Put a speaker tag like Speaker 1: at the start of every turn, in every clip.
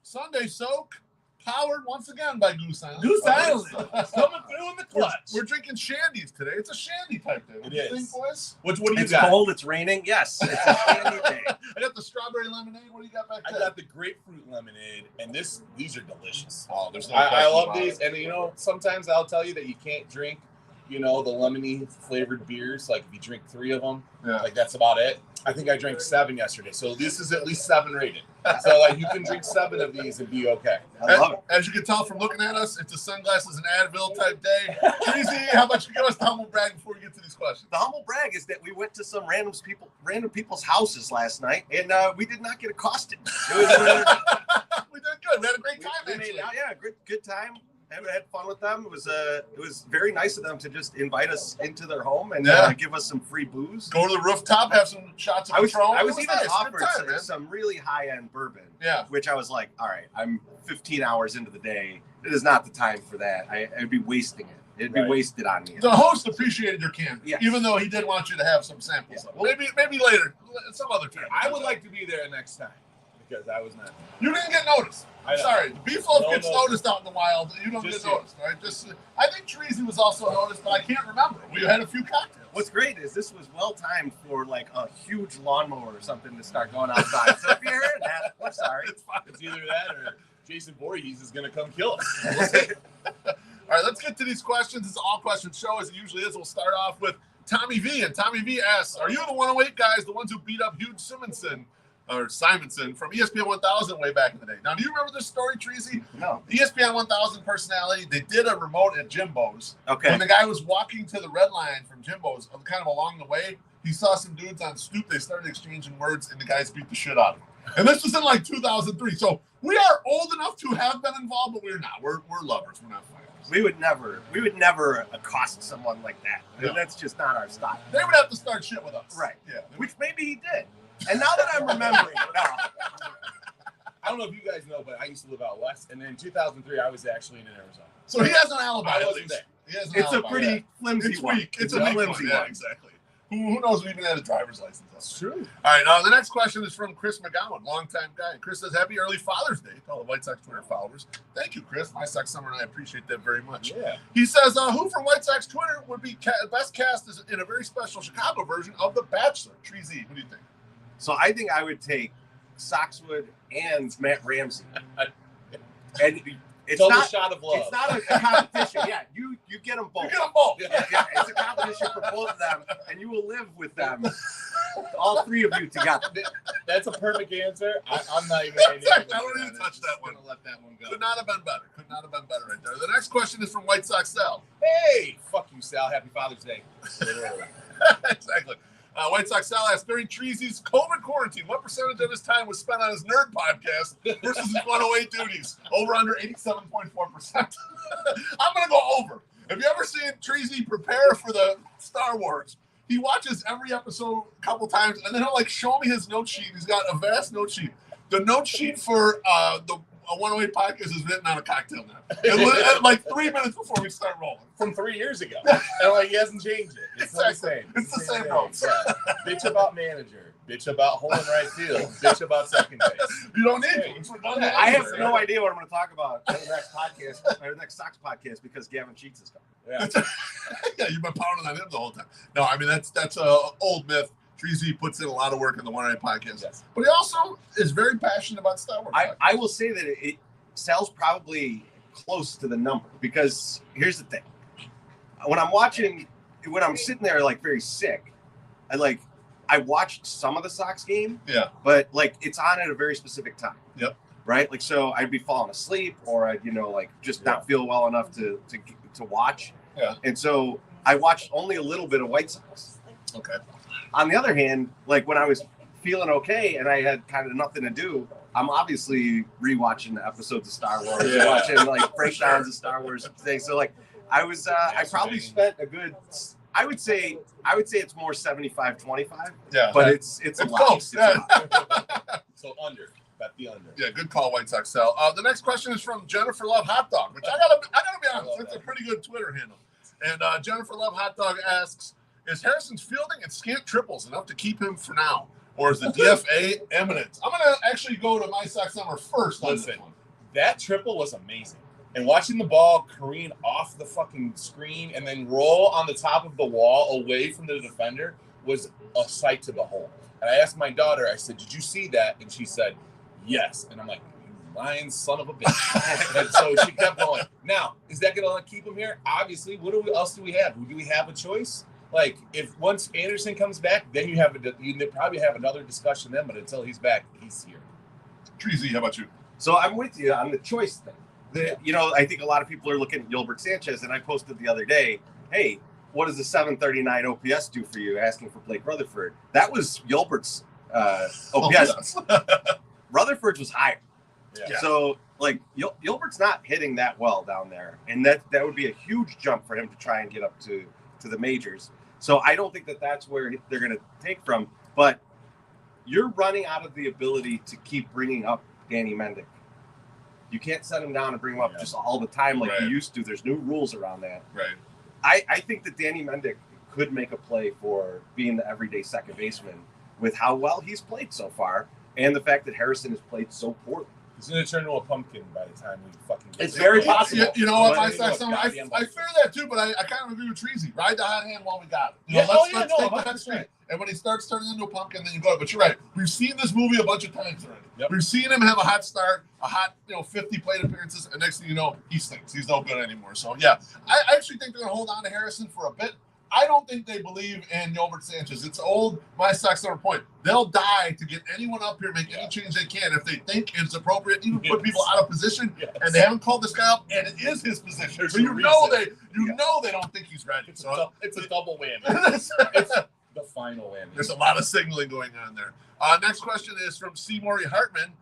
Speaker 1: Sunday Soak, powered once again by Goose Island.
Speaker 2: Goose Island, coming through in the clutch.
Speaker 1: We're drinking shandies today. It's a shandy type day. What do you think, boys?
Speaker 2: What do you got?
Speaker 3: It's cold. It's raining. Yes, it's a shandy day.
Speaker 1: I got the strawberry lemonade. What do you got back there?
Speaker 2: I got the grapefruit lemonade, and these are delicious.
Speaker 1: Oh, there's no
Speaker 2: I love these, and sometimes I'll tell you that you can't drink, the lemony flavored beers. Like if you drink 3 of them, like that's about it. I think I drank 7 yesterday, so this is at least 7 rated. So like you can drink 7 of these and be okay.
Speaker 3: I love it.
Speaker 1: As you can tell from looking at us, it's a sunglasses and Advil type day. Tracy, how about you give us the humble brag before we get to these questions?
Speaker 3: The humble brag is that we went to some random people's houses last night, and we did not get accosted.
Speaker 1: We did good. We had a great time.
Speaker 3: Good time. I had fun with them. It was very nice of them to just invite us into their home and give us some free booze.
Speaker 1: Go to the rooftop, have some shots of Patron.
Speaker 3: I was even offered some really high-end bourbon.
Speaker 1: Yeah.
Speaker 3: Which I was like, all right, I'm 15 hours into the day. It is not the time for that. I'd be wasting it. It'd be wasted on me.
Speaker 1: The host appreciated your candor,
Speaker 3: yes.
Speaker 1: Even though he did want you to have some samples. Well, maybe later, some other time.
Speaker 2: I would like to be there next time because I was not.
Speaker 1: You didn't get noticed. Sorry, Beef Loaf gets noticed out in the wild. You don't get noticed, right? I think Treasy was also noticed, but I can't remember. We had a few cocktails.
Speaker 3: What's great is this was well timed for like a huge lawnmower or something to start going outside. So if you heard that, we're sorry.
Speaker 2: It's fine. It's either that or Jason Voorhees is going to come kill us.
Speaker 1: We'll see. All right, let's get to these questions. It's an all-question show, as it usually is. We'll start off with Tommy V. And Tommy V asks, are you the 108 guys, the ones who beat up Hugh Simonson from ESPN 1000 way back in the day? Now, do you remember this story, Treasy?
Speaker 3: No.
Speaker 1: ESPN 1000 personality, they did a remote at Jimbo's.
Speaker 3: Okay.
Speaker 1: When the guy was walking to the red line from Jimbo's, kind of along the way, he saw some dudes on stoop. They started exchanging words, and the guys beat the shit out of him. And this was in like 2003. So we are old enough to have been involved, but we're not. We're lovers. We're not fighters.
Speaker 3: We would never accost someone like that. No. That's just not our style.
Speaker 1: They would have to start shit with us.
Speaker 3: Right.
Speaker 1: Yeah.
Speaker 3: Which maybe he did. And now that I'm remembering,
Speaker 2: I don't know if you guys know, but I used to live out west, and in 2003, I was actually in Arizona.
Speaker 1: So he has an alibi.
Speaker 2: I wasn't there.
Speaker 3: It's a pretty flimsy one.
Speaker 1: It's a flimsy one. Yeah, exactly. Who knows who even had a driver's license?
Speaker 2: That's true.
Speaker 1: All right, the next question is from Chris McGowan, longtime guy. Chris says, happy early Father's Day to all the White Sox Twitter followers. Thank you, Chris. My Sox Summer and I appreciate that very much.
Speaker 2: Yeah.
Speaker 1: He says, who from White Sox Twitter would be best cast is in a very special Chicago version of The Bachelor? Treasy, what do you think?
Speaker 3: So I think I would take Soxwood and Matt Ramsey. And it's
Speaker 2: Total
Speaker 3: not
Speaker 2: shot of love.
Speaker 3: It's not a competition. Yeah, you get them both.
Speaker 1: You get them both.
Speaker 3: Yeah, it's a competition for both of them, and you will live with them. All 3 of you together.
Speaker 2: That's a perfect answer. I'm not even.
Speaker 1: I don't even touch that one.
Speaker 2: Let that one go.
Speaker 1: Could not have been better. Could not have been better right there. The next question is from White Sox Sal.
Speaker 2: Hey, fuck you, Sal. Happy Father's Day.
Speaker 1: Exactly. White Sox Sal asked, during Treasy's COVID quarantine, what percentage of his time was spent on his nerd podcast versus his 108 duties? Over under 87.4%. I'm going to go over. Have you ever seen Treasy prepare for the Star Wars? He watches every episode a couple times, and then he'll show me his note sheet. He's got a vast note sheet. The note sheet for the 108 podcast is written on a cocktail now. And 3 minutes before we start rolling.
Speaker 2: From 3 years ago. And he hasn't changed it. It's the same.
Speaker 1: It's the same notes.
Speaker 2: Yeah. Bitch about manager. Bitch about hole in right field. Bitch about second base.
Speaker 1: You don't need to.
Speaker 3: I have no idea what I'm going to talk about in the next podcast, or the next Sox podcast, because Gavin Sheets is coming.
Speaker 1: Yeah. Yeah, you've been pounding on him the whole time. No, I mean, that's a old myth. Treasy puts in a lot of work in the 108 podcast.
Speaker 2: Yes.
Speaker 1: But he also is very passionate about Star Wars.
Speaker 3: I will say that it sells probably close to the number, because here's the thing. When I'm watching when I'm sitting there like very sick, I watched some of the Sox game.
Speaker 1: Yeah.
Speaker 3: But like it's on at a very specific time.
Speaker 1: Yep.
Speaker 3: Right. Like so, I'd be falling asleep, or I'd just not feel well enough to watch.
Speaker 1: Yeah.
Speaker 3: And so I watched only a little bit of White Sox.
Speaker 1: Okay.
Speaker 3: On the other hand, like when I was feeling okay and I had kind of nothing to do, I'm obviously rewatching the episodes of Star Wars, watching like breakdowns of Star Wars things. So like I was, I probably spent a good, I would say it's more 75-25.
Speaker 1: Yeah.
Speaker 3: But it's a lot.
Speaker 1: Close.
Speaker 3: It's a lot.
Speaker 2: So under. Bet the under.
Speaker 1: Yeah, good call, White Sox Sal. The next question is from Jennifer Love Hot Dog, which I gotta be honest, it's a pretty good Twitter handle. And Jennifer Love Hot Dog asks, is Harrison's fielding and scant triples enough to keep him for now? Or is the DFA imminent? I'm going to actually go to my Sox number first.
Speaker 2: Listen, that triple was amazing. And watching the ball careen off the fucking screen and then roll on the top of the wall away from the defender was a sight to behold. And I asked my daughter, I said, did you see that? And she said, yes. And I'm like, you lying son of a bitch. And so she kept going. Now, is that going to keep him here? Obviously. What else do we have? Do we have a choice? Like, if once Anderson comes back, then you probably have another discussion then, but until he's back, he's here.
Speaker 1: Treasy, how about you?
Speaker 3: So I'm with you on the choice thing. I think a lot of people are looking at Gilbert Sanchez, and I posted the other day, hey, what does the 739 OPS do for you, asking for Blake Rutherford? That was Gilbert's OPS. Rutherford's was higher. Yeah. So, like, Gilbert's not hitting that well down there, and that would be a huge jump for him to try and get up to the majors. So I don't think that's where they're going to take from. But you're running out of the ability to keep bringing up Danny Mendick. You can't set him down and bring him up just all the time like you used to. There's new rules around that.
Speaker 1: Right.
Speaker 3: I think that Danny Mendick could make a play for being the everyday second baseman with how well he's played so far and the fact that Harrison has played so poorly.
Speaker 2: He's going to turn into a pumpkin by the time we fucking get
Speaker 3: It's very possible.
Speaker 1: You know what? I fear that too, but I kind of agree with Treasy. Ride the hot hand while we got it. Let's take the hot streak. And when he starts turning into a pumpkin, then you go. But you're right. We've seen this movie a bunch of times already. Yep. We've seen him have a hot start, a hot 50 plate appearances, and next thing you know, he stinks. He's no good anymore. So yeah, I actually think they're going to hold on to Harrison for a bit. I don't think they believe in Gilbert Sanchez. It's old my Sox number point. They'll die to get anyone up here, make any change they can if they think it's appropriate, even put people out of position. Yes. And they haven't called this guy up, and it is his position. So you know they don't think he's ready.
Speaker 2: It's a double whammy. It's the final whammy.
Speaker 1: There's a lot of signaling going on there. Next question is from Seymour Hartman,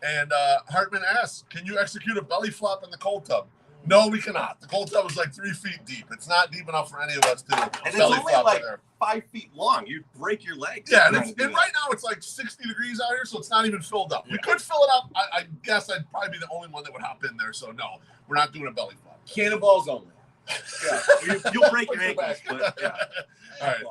Speaker 1: and Hartman asks, "Can you execute a belly flop in the cold tub?" No, we cannot. The cold tub is like 3 feet deep. It's not deep enough for any of us to
Speaker 3: and it's only like 5 feet long. You'd break your legs.
Speaker 1: Yeah, and right now it's like 60 degrees out here, so it's not even filled up. Yeah. We could fill it up. I guess I'd probably be the only one that would hop in there. So no, we're not doing a belly flop.
Speaker 2: Cannonballs only.
Speaker 3: Yeah, you'll break your ankles. But, yeah.
Speaker 1: All right.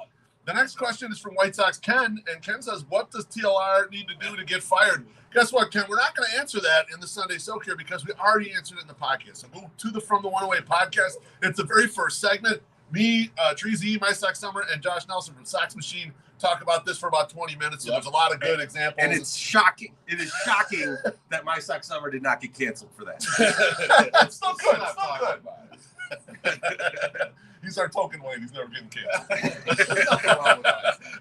Speaker 1: The next question is from White Sox Ken, and Ken says, "What does TLR need to do to get fired?" Guess what, Ken? We're not going to answer that in the Sunday Soak here because we already answered it in the podcast. So go to the From the 108 podcast. It's the very first segment. Me, Treasy, my Sox Summer, and Josh Nelson from Sox Machine talk about this for about 20 minutes. So there's a lot of good examples.
Speaker 3: And it's shocking. It is shocking that my Sox Summer did not get canceled for that.
Speaker 1: It's still good. It's still good. He's our token Wayne. He's never getting canceled. All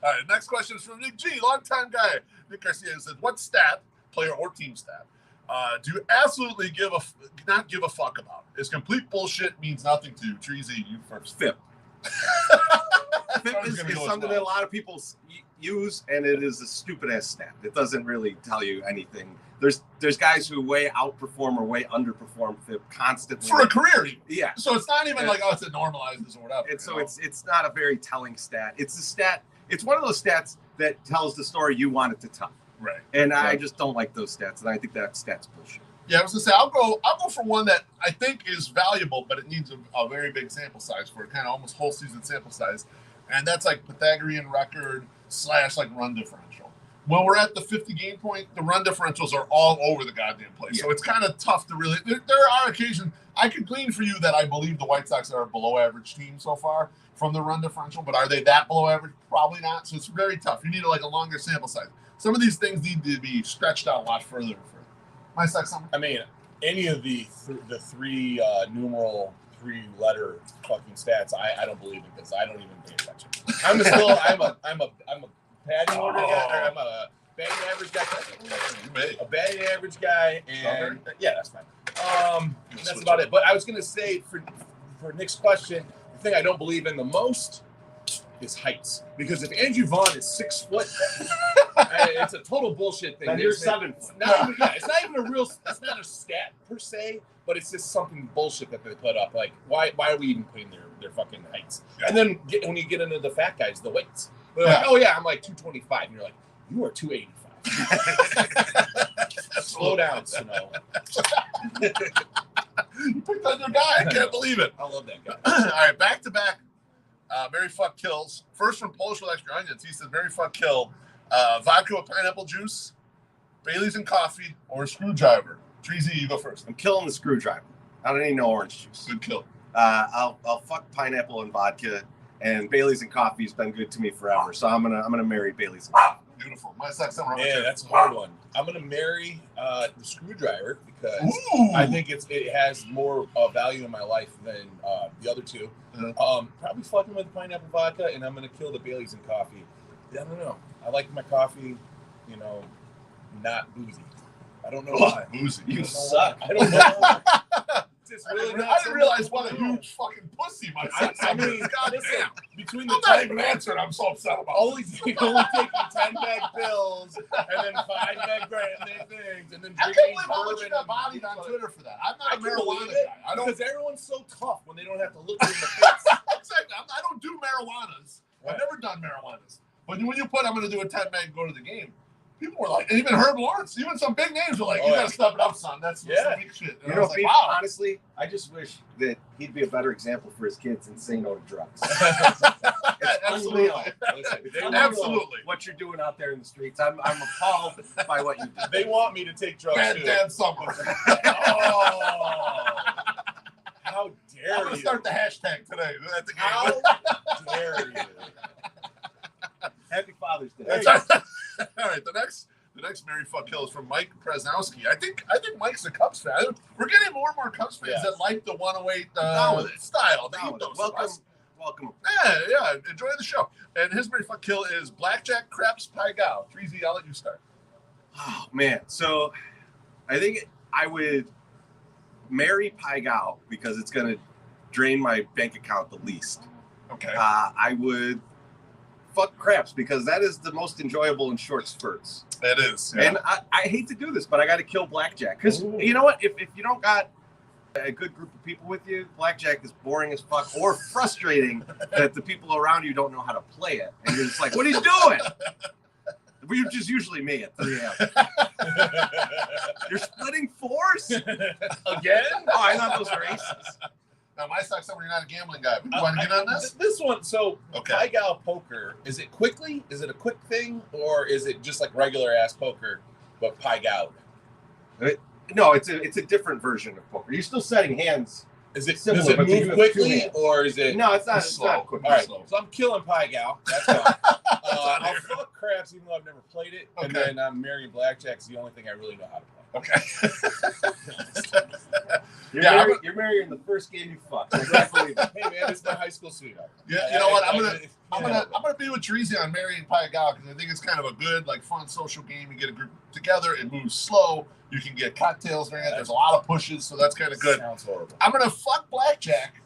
Speaker 1: right, next question is from Nick G, longtime guy. Nick Garcia says, "What stat, player or team stat, do you absolutely not give a fuck about? It's complete bullshit, means nothing to you." Treasy, you first.
Speaker 3: FIP. FIP is something that a lot of people use, and it is a stupid ass stat. It doesn't really tell you anything. There's guys who way outperform or way underperform FIP constantly
Speaker 1: for a career.
Speaker 3: Yeah.
Speaker 1: So it's not even like it's a normalizes or whatever.
Speaker 3: And so it's not a very telling stat. It's a stat. It's one of those stats that tells the story you want it to tell.
Speaker 1: Right.
Speaker 3: And I just don't like those stats, and I think that stat's bullshit.
Speaker 1: Yeah, I was gonna say I'll go for one that I think is valuable, but it needs a very big sample size for it, kind of almost whole season sample size, and that's like Pythagorean record / like run differential. When we're at the 50 game point, the run differentials are all over the goddamn place. Yeah. So it's kind of tough to really. There are occasions I could glean for you that I believe the White Sox are a below average team so far from the run differential, but are they that below average? Probably not. So it's very tough. You need a longer sample size. Some of these things need to be stretched out a lot further. My Sox Summer.
Speaker 2: I mean, any of the three numeral 3-letter fucking stats, I don't believe it because I don't even pay attention. I'm a batting order guy, or I'm a batting average guy. A batting average guy, and yeah, that's fine. That's about it. But I was gonna say for Nick's question, the thing I don't believe in the most is heights, because if Andrew Vaughn is 6 foot, it's a total bullshit thing.
Speaker 3: Then you're 7 foot.
Speaker 2: It's not even a real. It's not a stat per se, but it's just something bullshit that they put up. Like, why are we even putting their fucking heights? Yeah. And then when you get into the fat guys, the weights. They're like, oh yeah, I'm like 225, and you're like, you are 285. Slow down, Snow.
Speaker 1: You picked on your guy. I can't believe it.
Speaker 2: I love that guy.
Speaker 1: All right, back to back. Mary fuck kills. First from Polish with extra onions. He says Mary fuck kill. Vodka with pineapple juice, Bailey's and coffee, or a screwdriver. Treasy, you go first.
Speaker 3: I'm killing the screwdriver. I don't need no orange juice.
Speaker 1: Good kill.
Speaker 3: I'll fuck pineapple and vodka, and Bailey's and coffee's been good to me forever. So I'm gonna marry Bailey's and coffee.
Speaker 1: Beautiful. My sex summer.
Speaker 2: Yeah, that's a hard one. I'm gonna marry the screwdriver because I think it has more value in my life than the other two. Probably fucking with pineapple vodka, and I'm gonna kill the Bailey's and coffee. I don't know. I like my coffee, not boozy. I don't know why.
Speaker 1: Boozy.
Speaker 3: You suck.
Speaker 2: I don't know why. It's really
Speaker 1: I didn't realize what a huge fucking pussy my sex summer is. God damn.
Speaker 2: Between
Speaker 1: I'm not even answering. I'm so upset about
Speaker 2: only taking 10 bag pills and then 5 bag things and then
Speaker 1: I can't
Speaker 2: drinking
Speaker 1: believe how much you got bodied on Twitter for that. I'm not a marijuana guy. I don't,
Speaker 2: because everyone's so tough when they don't have to look you in the face.
Speaker 1: Exactly. I don't do marijuanas. I've never done marijuanas. But when you put, I'm going to do a 10 bag and go to the game, people were like, and even Herb Lawrence, even some big names were like, you got to step it up, son. That's some big shit. And I was like, wow.
Speaker 3: Honestly, I just wish that he'd be a better example for his kids and say no to drugs.
Speaker 1: Absolutely. Absolutely.
Speaker 3: What you're doing out there in the streets. I'm appalled by what you do.
Speaker 2: They want me to take drugs
Speaker 1: Bad
Speaker 2: too.
Speaker 1: Dad Summer.
Speaker 2: How dare
Speaker 1: I'm going to start the hashtag today at the game.
Speaker 2: How dare you?
Speaker 3: Happy Father's Day.
Speaker 1: Hey. All right, the next Mary fuck kill is from Mike Presnowski. I think Mike's a Cubs fan. We're getting more and more Cubs fans that like the 108 style.
Speaker 3: Welcome.
Speaker 1: Yeah. Enjoy the show. And his Mary fuck kill is Blackjack, Craps, Pie Gal. Treasy, I'll let you start.
Speaker 3: Oh man, so I think I would marry Pie Gal because it's gonna drain my bank account the least.
Speaker 1: Okay.
Speaker 3: I would fuck Craps because that is the most enjoyable in short spurts.
Speaker 1: It is.
Speaker 3: Yeah. And I hate to do this, but I got to kill Blackjack because you know what? If you don't got a good group of people with you, Blackjack is boring as fuck or frustrating that the people around you don't know how to play it, and you're just like, "What are you doing?" Which is usually me at 3 a.m. You're splitting fours again? Oh, I thought those were aces.
Speaker 1: Now, my sex summer, you're not a gambling guy. You want to get on this?
Speaker 2: This one, so Pie Gal poker, is it quickly? Is it a quick thing? Or is it just like regular ass poker, but Pie Gal?
Speaker 3: No, it's a different version of poker. You're still setting hands.
Speaker 2: Does it
Speaker 3: Similar,
Speaker 2: move quickly, or is it?
Speaker 3: No, it's not.
Speaker 1: It's slow.
Speaker 3: Quick.
Speaker 2: All right, so I'm killing Pie Gal. That's fine. I'll fuck Craps, even though I've never played it. And then I'm marrying Blackjack. It's the only thing I really know how to play.
Speaker 1: Okay.
Speaker 3: You're marrying the first game you fucked. Hey
Speaker 2: man, it's my high school sweetheart.
Speaker 1: Yeah, you know what? I'm gonna be with Treasy on marrying Pie Gal because I think it's kind of a good, like, fun social game. You get a group together, it moves slow. You can get cocktails during it. There's a lot of pushes, so that's kind of good.
Speaker 2: Sounds horrible.
Speaker 1: I'm gonna fuck Blackjack.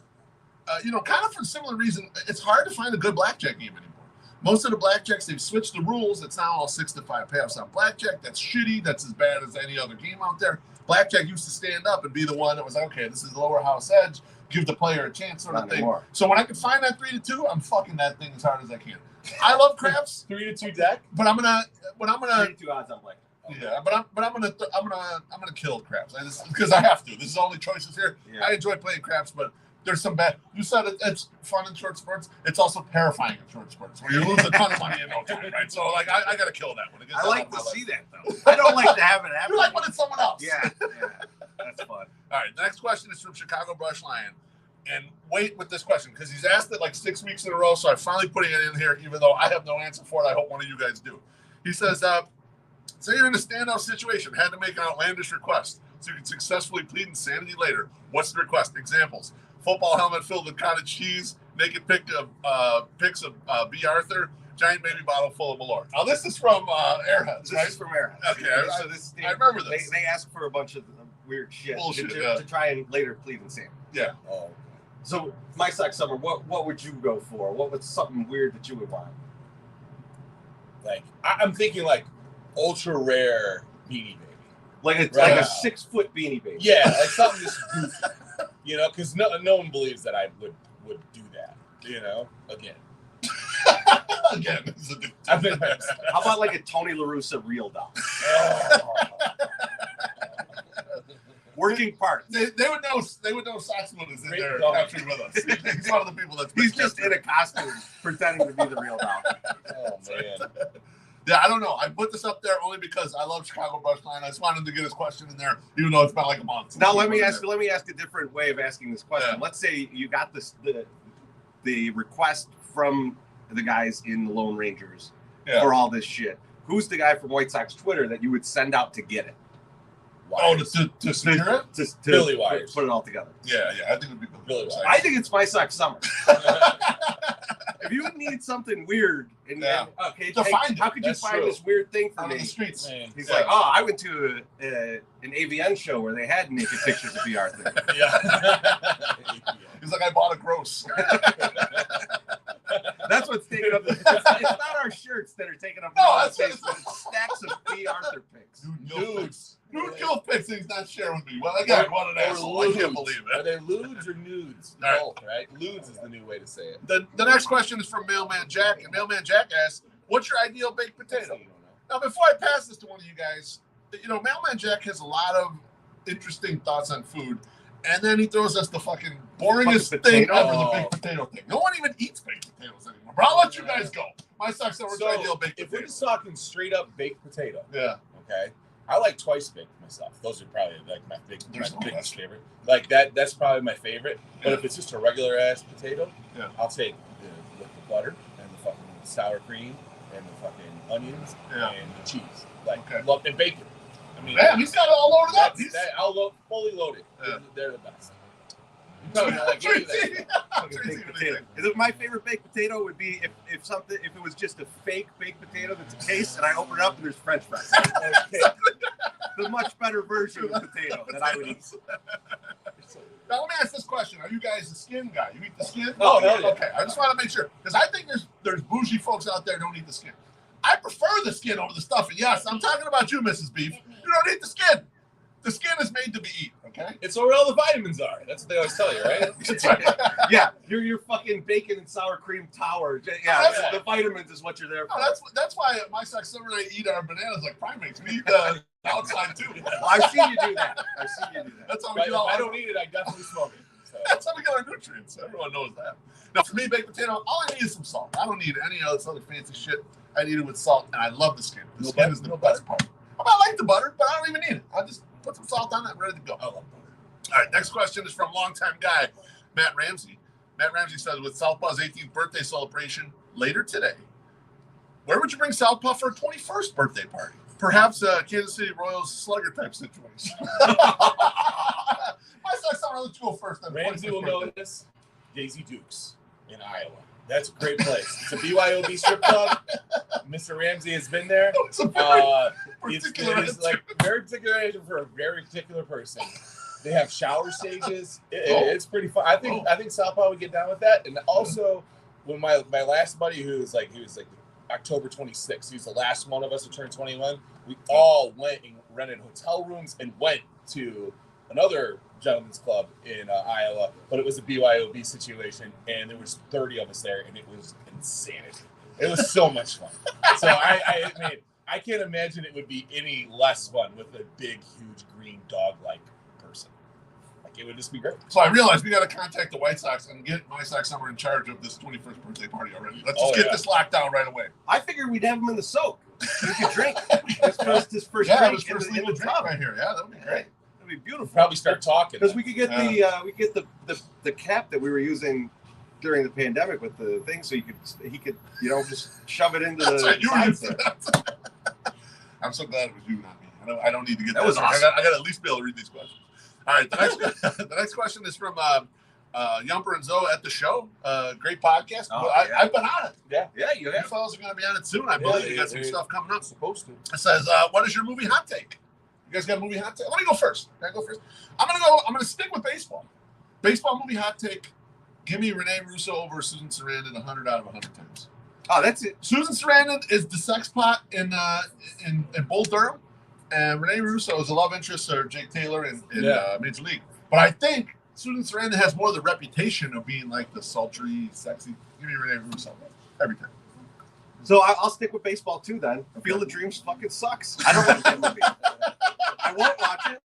Speaker 1: Kind of for a similar reason. It's hard to find a good Blackjack game anymore. Most of the Blackjacks, they've switched the rules. It's now all 6-5 payoffs on Blackjack. That's shitty. That's as bad as any other game out there. Blackjack used to stand up and be the one that was, okay, this is the lower house edge. Give the player a chance sort of thing. Anymore. So when I can find that 3-2, I'm fucking that thing as hard as I can. I love Craps.
Speaker 2: 3-2 deck?
Speaker 1: But I'm gonna
Speaker 3: 3-2 odds on Blackjack.
Speaker 1: Yeah, but I'm gonna kill Craps because I have to. This is the only choices here. Yeah. I enjoy playing Craps, but there's some bad. You said it's fun in short spurts. It's also terrifying in short spurts where you lose a ton of money in no time, right? So like I gotta kill that one.
Speaker 3: I like to see that though. I don't like to have it happen.
Speaker 1: You like when it's someone else.
Speaker 3: Yeah, that's fun.
Speaker 1: All right, the next question is from Chicago Brush Lion. And wait with this question because he's asked it like 6 weeks in a row, so I'm finally putting it in here, even though I have no answer for it. I hope one of you guys do. He says, say you're in a standout situation, had to make an outlandish request so you can successfully plead insanity later. What's the request? Examples. football helmet filled with cottage cheese, naked pics of B. Arthur, giant baby bottle full of Malort. Now this is from Airheads,
Speaker 3: This
Speaker 1: right?
Speaker 3: is from Airheads.
Speaker 1: Okay,
Speaker 3: So this,
Speaker 1: I remember this.
Speaker 3: They ask for a bunch of weird shit
Speaker 1: Bullshit,
Speaker 3: to try and later plead insanity.
Speaker 1: Yeah.
Speaker 3: Oh. So My Sock Summer, what would you go for? What was something weird that you would want?
Speaker 2: Like I'm thinking like ultra rare Beanie Baby.
Speaker 3: Like a 6-foot Beanie Baby.
Speaker 2: Yeah, like something just goofy. You know, because no one believes that I would do that. You know, again.
Speaker 1: Again,
Speaker 2: I've been
Speaker 3: How about like a Tony La Russa real doll? Working parts.
Speaker 1: They would know. They would know Saxon is in
Speaker 2: Great
Speaker 1: there
Speaker 2: dog.
Speaker 1: capturing with us. He's one of the people that's.
Speaker 3: He's just in a costume pretending to be the real doll.
Speaker 2: Oh man.
Speaker 1: Yeah, I don't know. I put this up there only because I love Chicago Brush Line. I just wanted to get his question in there, even though it's been like a month.
Speaker 3: Now let me ask a different way of asking this question.
Speaker 1: Yeah.
Speaker 3: Let's say you got the request from the guys in the Lone Rangers for all this shit. Who's the guy from White Sox Twitter that you would send out to get it?
Speaker 2: Wires.
Speaker 1: Oh, to secure it?
Speaker 3: To
Speaker 2: Billy Wires.
Speaker 3: Put it all together.
Speaker 1: Yeah, I think it would be
Speaker 2: Billy Wires.
Speaker 3: I think it's My Sock Summer. If you need something weird, how could you find this weird thing for
Speaker 1: out
Speaker 3: me?
Speaker 1: on the streets?
Speaker 2: Man.
Speaker 3: He's like, oh, I went to an AVN show where they had naked pictures of B. Arthur.
Speaker 2: Yeah.
Speaker 1: He's like, I bought a gross.
Speaker 3: That's what's taking up. It's not our shirts that are taking up.
Speaker 1: No, that's
Speaker 3: space, but it's stacks of B. Arthur pics.
Speaker 1: Nude kill pics that he's not sharing with me. Well, again, what an asshole. I can't believe
Speaker 2: Are
Speaker 1: it.
Speaker 2: they lewds or nudes?
Speaker 1: All right.
Speaker 2: Both, right? Lewds is the new way to say it.
Speaker 1: The next question is from Mailman Jack, and Mailman Jack asks, "What's your ideal baked potato?"
Speaker 2: You don't know.
Speaker 1: Now, before I pass this to one of you guys, Mailman Jack has a lot of interesting thoughts on food, and then he throws us the fucking boringest thing ever, the baked potato thing. No one even eats baked potatoes anymore. But I'll let you guys go. My Sock Summer,
Speaker 2: So,
Speaker 1: ideal baked
Speaker 2: if
Speaker 1: potato.
Speaker 2: we're just talking straight up baked potato,
Speaker 1: Yeah.
Speaker 2: okay, I like twice baked myself. Those are probably like my
Speaker 1: There's
Speaker 2: biggest
Speaker 1: no question.
Speaker 2: favorite. Like that's probably my favorite. But if it's just a regular ass potato,
Speaker 1: Yeah.
Speaker 2: I'll take the butter and the fucking sour cream and the fucking onions
Speaker 1: Yeah.
Speaker 2: and the cheese, like
Speaker 1: Okay.
Speaker 2: and bacon. I mean,
Speaker 1: Man, he's got it all loaded up.
Speaker 2: I'll fully loaded.
Speaker 1: Yeah.
Speaker 2: They're the best. You probably not like any of that.
Speaker 3: Fucking baked potato. My favorite baked potato would be if it was just a fake baked potato that's a case, and I open it up and there's French fries. The much better version of potato that I would eat.
Speaker 1: Now let me ask this question: are you guys a skin guy? You eat the skin?
Speaker 2: Oh, hell yeah.
Speaker 1: Okay, I just want to make sure because I think there's bougie folks out there who don't eat the skin. I prefer the skin over the stuffing. Yes, I'm talking about you, Mrs. Beef. You don't eat the skin. The skin is made to be eaten. Okay.
Speaker 2: It's where all the vitamins are. That's what they always tell you, right?
Speaker 1: That's right.
Speaker 3: Yeah, your fucking bacon and sour cream tower. Yeah, the vitamins is what you're there for.
Speaker 1: No, that's why at My Sock Summer I eat our bananas like primates. We eat the outside too.
Speaker 3: Well, I've seen you do that.
Speaker 1: That's how we
Speaker 2: But
Speaker 1: get
Speaker 2: if
Speaker 1: all.
Speaker 2: I don't eat it, I definitely smoke it. So.
Speaker 1: That's how we get our nutrients. Everyone knows that. Now, for me, baked potato, all I need is some salt. I don't need any other fancy shit. I need it with salt, and I love the skin. The skin is the best part. I like the butter, but I don't even need it. I just put some salt on it, ready to go. I love butter. All right, next question is from longtime guy, Matt Ramsey. Matt Ramsey says, with Southpaw's 18th birthday celebration later today, where would you bring Southpaw for a 21st birthday party? Perhaps a Kansas City Royals slugger type situation. My Sock Summer, let's go first. Then.
Speaker 2: Ramsey will know this. Daisy Dukes in Iowa. That's a great place. It's a BYOB strip club. Mr. Ramsey has been there.
Speaker 1: It's a very
Speaker 2: It's like very particular age for a very particular person. They have shower stages. It's pretty fun. I think Southpaw would get down with that. And also, when my last buddy he was like October 26th. He was the last one of us to turn 21. We all went and rented hotel rooms and went to another gentleman's club in Iowa, but it was a BYOB situation, and there was 30 of us there, and it was insanity. It was so much fun. So I can't imagine it would be any less fun with a big, huge green dog-like person. Like it would just be great.
Speaker 1: So I realized we got to contact the White Sox and get My Sock Summer in charge of this 21st birthday party already. Let's just get this locked down right away.
Speaker 3: I figured we'd have him in the soak. We could drink. His first drink in the tub
Speaker 1: right here. Yeah, that would be great.
Speaker 3: That'd be beautiful.
Speaker 2: Probably start talking
Speaker 3: because we could get the cap that we were using during the pandemic with the thing, so he could just shove it into the.
Speaker 1: I'm so glad it was you, not me. I don't need to get
Speaker 3: that. Was awesome.
Speaker 1: I got to at least be able to read these questions. All right, the next question is from Yumper and Zoe at the show. Great podcast.
Speaker 3: Oh, yeah.
Speaker 1: I've been on it.
Speaker 3: Yeah, you
Speaker 1: You
Speaker 3: have.
Speaker 1: fellas are going to be on it soon. I believe you got some stuff coming up.
Speaker 2: Supposed to.
Speaker 1: It says, what is your movie hot take? You guys got a movie hot take? Let me go first. Can I go first? I'm gonna stick with baseball. Baseball movie hot take. Give me Renee Russo over Susan Sarandon 100 out of 100 times.
Speaker 3: Oh, that's it.
Speaker 1: Susan Sarandon is the sex pot in Bull Durham, and Renee Russo is the love interest of Jake Taylor in Major League. But I think Susan Sarandon has more of the reputation of being like the sultry, sexy. Give me Renee Russo every time.
Speaker 3: So I'll stick with baseball too then. Field of Dreams fucking sucks. I don't like that movie. I won't watch it.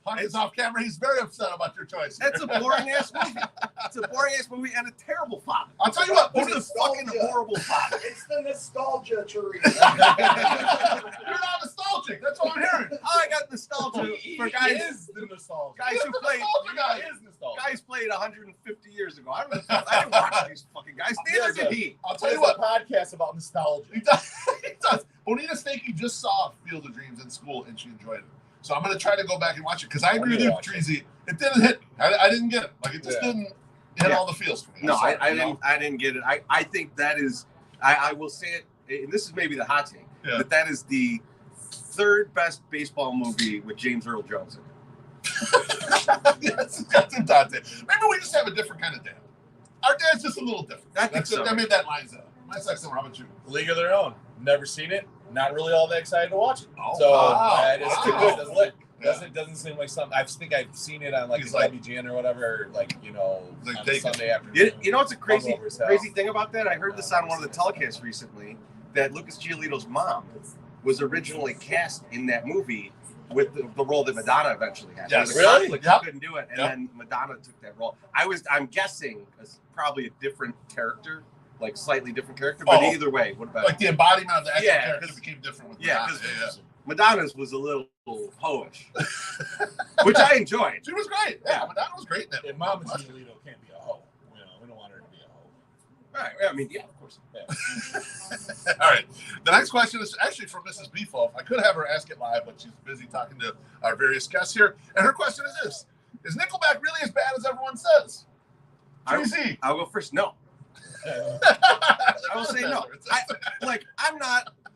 Speaker 1: Hunt is off camera. He's very upset about your choice.
Speaker 3: That's a boring ass movie. It's a boring ass movie and a terrible father.
Speaker 1: I'll tell you what.
Speaker 3: It's a fucking horrible father.
Speaker 4: It's the nostalgia tree.
Speaker 1: You're not nostalgic. That's what I'm hearing.
Speaker 3: I got nostalgia for guys.
Speaker 2: Is the nostalgia.
Speaker 3: Guys who played.
Speaker 2: Is nostalgia.
Speaker 3: Guys played 150 years ago. I didn't watch these fucking guys. Neither did he.
Speaker 1: I'll tell you
Speaker 2: There's
Speaker 1: what.
Speaker 2: a podcast about nostalgia.
Speaker 1: He does. Bonita Stakey just saw Field of Dreams in school and she enjoyed it. So I'm going to try to go back and watch it because I agree with you, Treasy. It didn't hit me. I didn't get it. Like it just didn't hit all the feels for me.
Speaker 3: No, I didn't get it. I think that is. I will say it. And this is maybe the hot take, but that is the third best baseball movie with James Earl Jones in it.
Speaker 1: That's a hot take. Maybe we just have a different kind of dad. Our dad's just a little different.
Speaker 3: I think so.
Speaker 1: That made that lines up. Mine's like similar. How about you?
Speaker 2: League of Their Own. Never seen it. Not really all that excited to watch it.
Speaker 1: Oh,
Speaker 2: so
Speaker 1: wow.
Speaker 2: it's
Speaker 1: Wow.
Speaker 2: too good. Doesn't look.
Speaker 1: Yeah.
Speaker 2: Doesn't seem like something. I think I've seen it on like
Speaker 1: He's
Speaker 2: a
Speaker 1: like-
Speaker 2: WGN or whatever, like on a Sunday afternoon.
Speaker 3: You know what's a crazy
Speaker 2: Hungover as hell.
Speaker 3: thing about that? I heard this on one of the telecasts recently that Lucas Giolito's mom was originally cast in that movie with the role that Madonna eventually had.
Speaker 1: Yes.
Speaker 3: There was a
Speaker 2: Really?
Speaker 3: conflict,
Speaker 1: Yep.
Speaker 3: She couldn't do it, and
Speaker 1: Yep.
Speaker 3: then Madonna took that role. I'm guessing it's probably a different character, like slightly different character, but either way, what about
Speaker 1: Like the embodiment of the actual
Speaker 3: Yeah,
Speaker 1: character
Speaker 3: 'cause-
Speaker 1: became different with
Speaker 3: Yeah,
Speaker 1: Madonna.
Speaker 3: because Madonna's was a little hoish, which I enjoyed.
Speaker 1: She was great. Yeah, Madonna was great in that.
Speaker 2: And Mama Giolito can't be a hoe. You know, we don't want her to be a hoe.
Speaker 3: Right? I mean, yeah, of course.
Speaker 2: Yeah.
Speaker 1: All right. The next question is actually from Mrs. Beefloaf. I could have her ask it live, but she's busy talking to our various guests here. And her question is this: is Nickelback really as bad as everyone says? Tracy.
Speaker 3: I'll go first. No,
Speaker 1: I
Speaker 3: I will say no.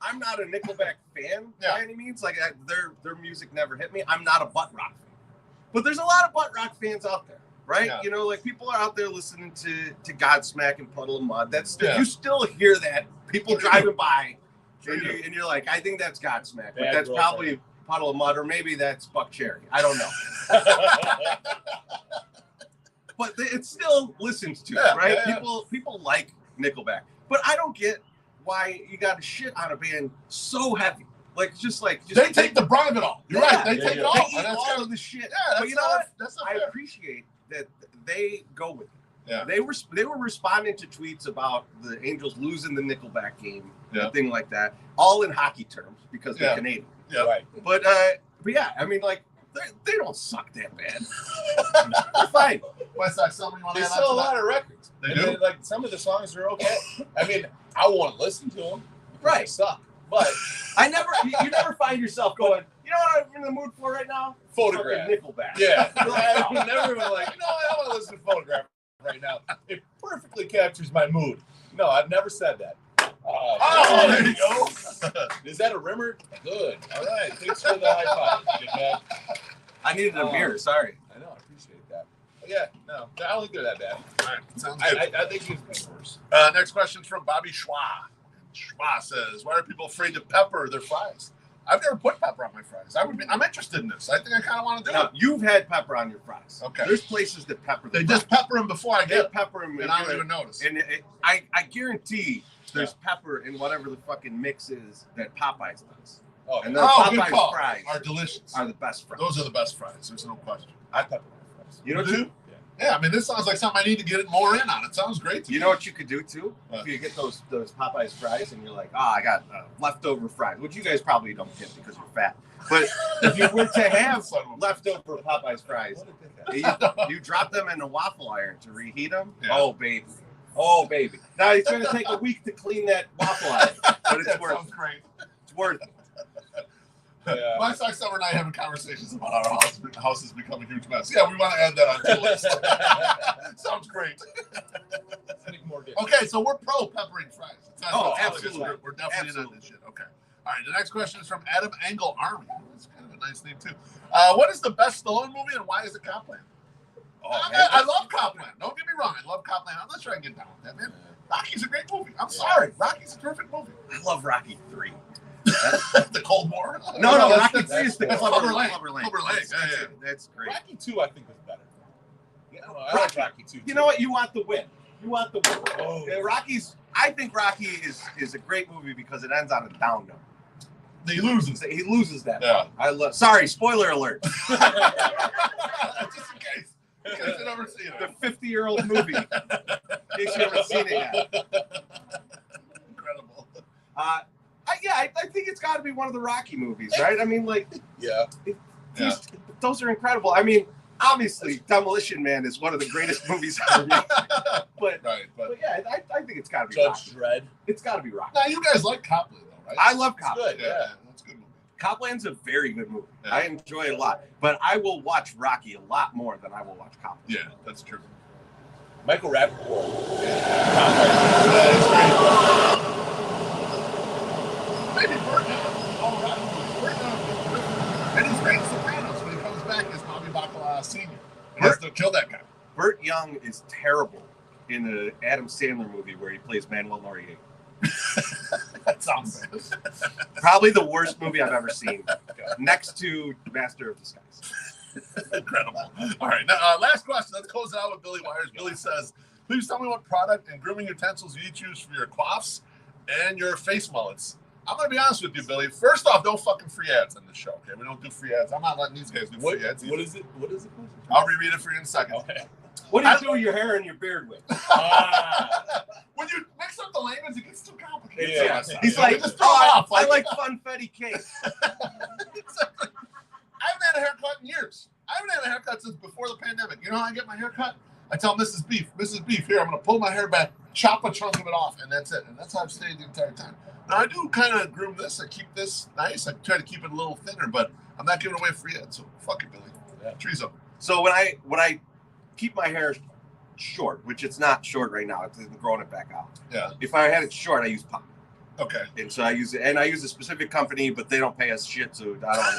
Speaker 3: I'm not a Nickelback fan by any means. Like their music never hit me. I'm not a butt rock fan, but there's a lot of butt rock fans out there, right?
Speaker 1: Yeah.
Speaker 3: You know, like people are out there listening to Godsmack and Puddle of Mud.
Speaker 1: Yeah.
Speaker 3: You still hear that people driving by,
Speaker 1: Sure
Speaker 3: and,
Speaker 1: you do.
Speaker 3: and you're like, I think that's Godsmack, but
Speaker 2: Bad
Speaker 3: that's
Speaker 2: girl
Speaker 3: probably Puddle of Mud, or maybe that's Buck Cherry. I don't know. But it's still listened to, right?
Speaker 1: Yeah.
Speaker 3: People like Nickelback, but I don't get why you got to shit on a band so heavy. Just
Speaker 1: They take the brunt of it all. You're right. They
Speaker 2: Yeah,
Speaker 1: take
Speaker 2: yeah.
Speaker 1: it all.
Speaker 3: They
Speaker 1: And
Speaker 3: eat
Speaker 1: that's
Speaker 3: all
Speaker 1: kind
Speaker 3: of the shit.
Speaker 1: Yeah,
Speaker 3: But you know what?
Speaker 1: That's not
Speaker 3: I
Speaker 1: fair.
Speaker 3: appreciate that they go with it.
Speaker 1: Yeah.
Speaker 3: They were responding to tweets about the Angels losing the Nickelback game,
Speaker 1: Yeah.
Speaker 3: and thing like that, all in hockey terms because they're
Speaker 1: Yeah.
Speaker 3: Canadian.
Speaker 1: Yeah.
Speaker 2: Right.
Speaker 3: But yeah, I mean, like they don't suck that bad. They're fine.
Speaker 1: West Side Summer, you want
Speaker 2: They
Speaker 1: to
Speaker 2: sell a lot of records.
Speaker 1: They
Speaker 2: And
Speaker 1: do?
Speaker 2: then, like some of the songs are okay. I mean, I won't listen to them.
Speaker 3: Right.
Speaker 2: They suck. But
Speaker 3: You never find yourself going, you know what I'm in the mood for right now?
Speaker 2: Photograph.
Speaker 3: Fucking Nickelback.
Speaker 2: Yeah. I've never been like, you know what, I want to listen to Photograph right now. It perfectly captures my mood. No, I've never said that.
Speaker 1: Oh, there you go.
Speaker 2: Is that a rimmer? Good. All right. Thanks for the high five. dickhead.
Speaker 3: I needed a beer. Sorry.
Speaker 2: I know. I appreciate that. But yeah. No. I don't think they're that bad.
Speaker 1: All right, sounds good.
Speaker 2: I think it's been worse.
Speaker 1: Next question from Bobby Schwa. Schwa says, "Why are people afraid to pepper their fries?" I've never put pepper on my fries. I'm interested in this. I think I kind of want to do
Speaker 3: Now,
Speaker 1: it.
Speaker 3: you've had pepper on your fries.
Speaker 1: Okay.
Speaker 3: There's places that pepper
Speaker 1: They
Speaker 3: the
Speaker 1: just
Speaker 3: fries.
Speaker 1: pepper them before I
Speaker 3: They
Speaker 1: get them,
Speaker 3: pepper them,
Speaker 1: and I don't even notice.
Speaker 3: And I guarantee there's pepper in whatever the fucking mix is that Popeyes does.
Speaker 2: Oh,
Speaker 3: And
Speaker 2: no.
Speaker 3: then
Speaker 1: Oh, good
Speaker 3: Popeyes
Speaker 1: call.
Speaker 3: fries
Speaker 1: Are delicious.
Speaker 3: are the best fries.
Speaker 1: Those are the best fries. There's no question.
Speaker 2: I pepper my fries.
Speaker 3: You know what
Speaker 1: You
Speaker 3: you,
Speaker 1: do? Yeah, I mean, this sounds like something I need to get more in on. It sounds great to
Speaker 3: you
Speaker 1: me.
Speaker 3: know what you could do too?
Speaker 1: What?
Speaker 3: If you get those Popeyes fries and you're like, I got leftover fries, which you guys probably don't get because you're fat. But if you were to have leftover Popeyes fries, you drop them in a waffle iron to reheat them.
Speaker 1: Yeah.
Speaker 3: Oh baby, oh baby. Now it's going to take a week to clean that waffle iron, but it's
Speaker 1: That
Speaker 3: worth
Speaker 1: sounds great.
Speaker 3: It's worth it.
Speaker 2: Yeah.
Speaker 1: My Sock Summer and I having conversations about our house has become a huge mess. Yeah, we want to add that on the list. Sounds great. Okay, so we're pro peppering fries.
Speaker 3: Absolutely.
Speaker 1: We're definitely in this shit. Okay. All right, the next question is from Adam Engel Army. That's kind of a nice name, too. What is the best Stallone movie and why is it Copland? I love Copland. Don't get me wrong. I love Copland. I'm not trying to get down with that, man. Rocky's a great movie. I'm sorry. Rocky's a terrific movie.
Speaker 3: I love Rocky 3.
Speaker 1: The Cold War?
Speaker 3: No, Rocky 3 is the
Speaker 1: Clubber Lang.
Speaker 3: That's great.
Speaker 2: Rocky 2, I think, is better. I like Rocky 2.
Speaker 3: You know what? You want the win.
Speaker 2: Oh.
Speaker 3: I think Rocky is a great movie because it ends on a down note.
Speaker 1: He loses.
Speaker 3: He loses that.
Speaker 1: Yeah.
Speaker 3: Sorry, spoiler alert.
Speaker 1: Just in case. In case you never see it.
Speaker 3: The 50-year-old movie. In case you haven't seen it yet.
Speaker 1: Incredible.
Speaker 3: I think it's got to be one of the Rocky movies, right? I mean, like, those are incredible. I mean, obviously, Demolition Man is one of the greatest movies ever made. But yeah, I think it's got to be
Speaker 2: Judge
Speaker 3: Rocky.
Speaker 2: Dredd.
Speaker 3: It's got to be Rocky.
Speaker 1: Now, you guys like Copland, though, right?
Speaker 3: I love Copland.
Speaker 2: Good, yeah.
Speaker 1: That's a good movie.
Speaker 3: Copland's a very good movie.
Speaker 1: Yeah.
Speaker 3: I enjoy it a lot. But I will watch Rocky a lot more than I will watch Copland.
Speaker 1: Yeah, that's true.
Speaker 2: Michael Rappaport.
Speaker 1: Maybe Burt and he's great in Sopranos when he comes back as Bobby Bacala Sr. He has to kill that guy.
Speaker 3: Burt Young is terrible in the Adam Sandler movie where he plays Manuel Noriega.
Speaker 1: That sounds bad.
Speaker 3: Probably the worst movie I've ever seen, next to Master of Disguise.
Speaker 1: Incredible. All right, now, last question. Let's close it out with Billy Wires. Billy says, please tell me what product and grooming utensils you each use for your coiffs and your face mullets. I'm going to be honest with you, Billy. First off, no fucking free ads on this show, okay? We don't do free ads. I'm not letting these guys do free ads.
Speaker 2: What is it?
Speaker 1: I'll reread it for you in a second.
Speaker 2: Okay.
Speaker 3: What do you do your hair and your beard with?
Speaker 1: When you mix up the language, it gets too complicated.
Speaker 2: Yeah.
Speaker 3: He's like,
Speaker 1: just throw it off.
Speaker 3: I like funfetti cake.
Speaker 1: Exactly. I haven't had a haircut in years. I haven't had a haircut since before the pandemic. You know how I get my haircut? I tell Mrs. Beef, here, I'm going to pull my hair back, chop a chunk of it off, and that's it. And that's how I've stayed the entire time. Now, I do kind of groom this. I keep this nice. I try to keep it a little thinner, but I'm not giving away free ads, so fuck it, Billy.
Speaker 2: Yeah.
Speaker 1: Trees up.
Speaker 3: So when I keep my hair short, which it's not short right now, it's growing it back out.
Speaker 1: Yeah.
Speaker 3: If I had it short, I use pop.
Speaker 1: Okay.
Speaker 3: And so I use it, and I use a specific company, but they don't pay us shit, so I don't want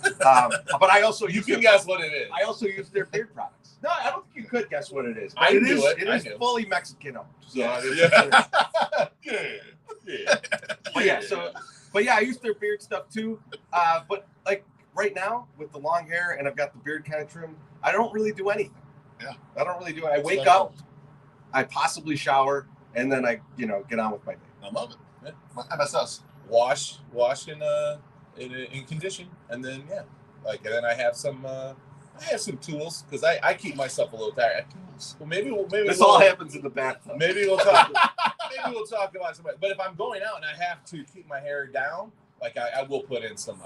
Speaker 3: to tell them. But I also
Speaker 2: You can guess what it is.
Speaker 3: I also use their beard products. No, I don't think you could guess what it is.
Speaker 2: I
Speaker 3: It
Speaker 2: knew
Speaker 3: is.
Speaker 2: it.
Speaker 3: It
Speaker 2: I
Speaker 3: is
Speaker 2: knew.
Speaker 3: fully Mexican. So
Speaker 2: Yeah.
Speaker 3: But yeah, I use their beard stuff too. But like right now with the long hair and I've got the beard kind of trimmed, I don't really do anything.
Speaker 1: Yeah.
Speaker 3: I don't really do it. I wake up, I possibly shower, and then I get on with my day.
Speaker 1: I love it. Yeah. My MSS.
Speaker 2: Wash in condition, and then and then I have some tools because I keep myself a little tired. Well, maybe
Speaker 3: This all happens in the bathtub.
Speaker 2: Maybe we'll talk. Maybe we'll talk about something. But if I'm going out and I have to keep my hair down, like I will put in some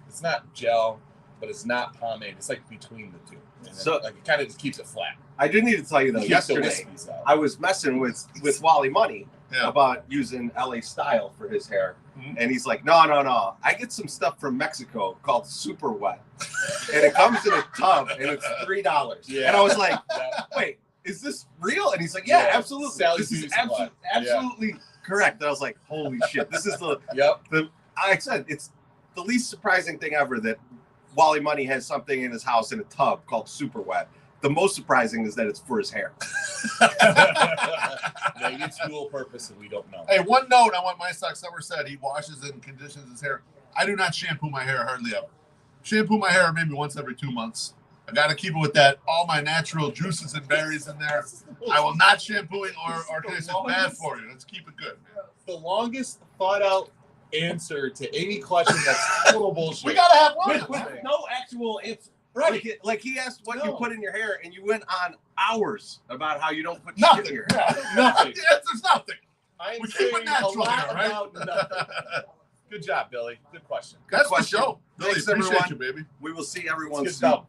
Speaker 2: it's not gel, but it's not pomade. It's like between the two. And
Speaker 3: So
Speaker 2: it kind of just keeps it flat.
Speaker 3: I do need to tell you though,
Speaker 2: Keeps the
Speaker 3: yesterday
Speaker 2: wispies out.
Speaker 3: I was messing with Wally Money
Speaker 1: Yeah.
Speaker 3: about using LA Style for his hair.
Speaker 1: Mhm.
Speaker 3: And he's like, no. I get some stuff from Mexico called Super Wet. And it comes in a tub and it's $3.
Speaker 2: Yeah.
Speaker 3: And I was like,
Speaker 2: Yeah.
Speaker 3: wait, is this real? And he's like, yeah,
Speaker 2: Yeah.
Speaker 3: absolutely.
Speaker 2: Sally's
Speaker 3: This is
Speaker 2: used to
Speaker 3: absolutely correct. And I was like, holy shit. This is
Speaker 2: Yep.
Speaker 3: I said, it's the least surprising thing ever that Wally Money has something in his house in a tub called Super Wet. The most surprising is that it's for his hair.
Speaker 2: Maybe it's dual purpose and we don't know.
Speaker 1: Hey, one note on what my Sock Summer said. He washes and conditions his hair. I do not shampoo my hair hardly ever. Shampoo my hair maybe once every 2 months. I got to keep it with that, all my natural juices and berries in there. I will not shampooing or it's bad for you. Let's keep it good.
Speaker 2: The longest thought out answer to any question that's total bullshit.
Speaker 1: We got to have one.
Speaker 3: With no actual answer.
Speaker 2: Right.
Speaker 3: Like he asked what you
Speaker 2: No.
Speaker 3: put in your hair, and you went on hours about how you don't put shit
Speaker 1: Nothing.
Speaker 3: in your
Speaker 1: Yeah.
Speaker 3: hair.
Speaker 2: Nothing.
Speaker 1: The answer's nothing.
Speaker 2: I'm
Speaker 1: We keep
Speaker 2: saying
Speaker 1: it natural
Speaker 2: a lot
Speaker 1: here, right?
Speaker 2: about nothing. Good job, Billy. Good question.
Speaker 1: That's the
Speaker 3: question.
Speaker 1: show. Billy,
Speaker 3: Thanks,
Speaker 1: appreciate
Speaker 3: everyone.
Speaker 1: you, baby.
Speaker 3: We will see
Speaker 2: It's
Speaker 3: everyone
Speaker 2: good
Speaker 3: soon.
Speaker 2: job.